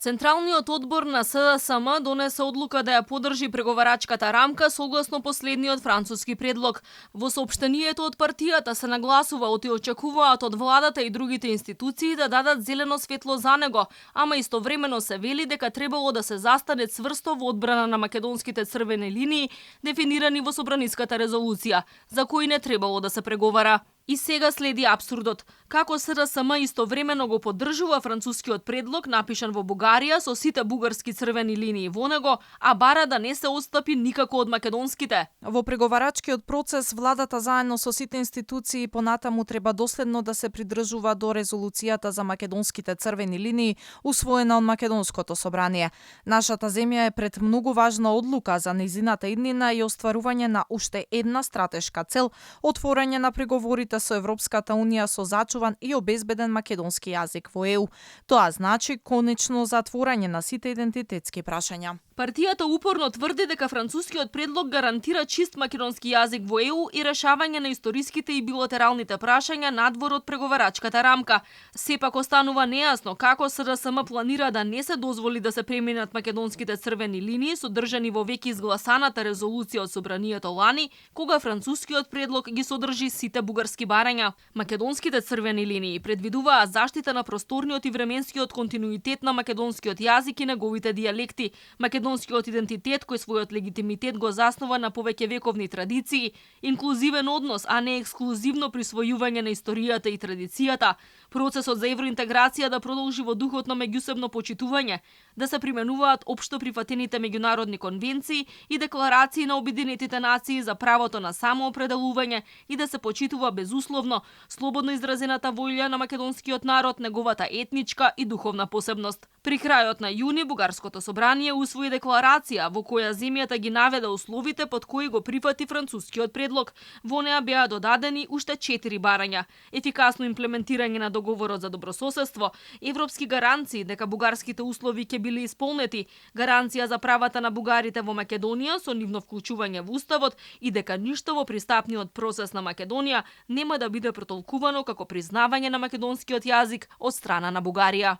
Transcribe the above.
Централниот одбор на СДСМ донесе одлука да ја поддржи преговарачката рамка согласно последниот француски предлог. Во соопштението од партијата се нагласува оти очекуваат од владата и другите институции да дадат зелено светло за него, ама истовремено се вели дека требало да се застане цврсто во одбрана на македонските црвени линии, дефинирани во Собраниската резолуција, за кои не требало да се преговара. И сега следи апсурдот. Како СДСМ истовремено го поддржува францускиот предлог, напишан во Бугарија со сите бугарски црвени линии во него, а бара да не се отстапи никако од македонските. Во преговарачкиот процес, владата заедно со сите институции понатаму треба доследно да се придржува до резолуцијата за македонските црвени линии, усвоена од Македонското собрание. Нашата земја е пред многу важна одлука за нејзината иднина и остварување на уште една стратешка цел – отворање на преговорите со Европската унија со зачуван и обезбеден македонски јазик во ЕУ. Тоа значи конечно затворање на сите идентитетски прашања. Партијата упорно тврди дека францускиот предлог гарантира чист македонски јазик во ЕУ и решавање на историските и билатералните прашања надвор од преговарачката рамка. Сепак останува нејасно како СДСМ планира да не се дозволи да се преминат македонските црвени линии содржани во веќе изгласаната резолуција од собранието лани, кога францускиот предлог ги содржи сите бугарски барања. Македонските црвени линии предвидуваат заштита на просторниот и временскиот континуитет на македонскиот јазик и неговите дијалекти, македонскиот идентитет кој својот легитимитет го заснова на повеќе вековни традиции, инклузивен однос, а не ексклузивно присвојување на историјата и традицијата, процесот за евроинтеграција да продолжи во духот на меѓусебно почитување, да се применуваат општо прифатените меѓународни конвенции и декларации на Обединетите нации за правото на самоопределување и да се почитува безусловно слободно изразената волја на македонскиот народ, неговата етничка и духовна посебност. При крајот на јуни Бугарското собрание усвои декларација во која земјата ги наведе условите под кои го прифати францускиот предлог. Во неа беа додадени уште 4 барања: ефикасно имплементирање на договорот за добрососедство, европски гаранции дека бугарските услови ќе биле исполнети, гаранција за правата на бугарите во Македонија со нивно вклучување во уставот и дека ништо во пристапниот процес на Македонија нема да биде протолкувано како признавање на македонскиот јазик од страна на Бугарија.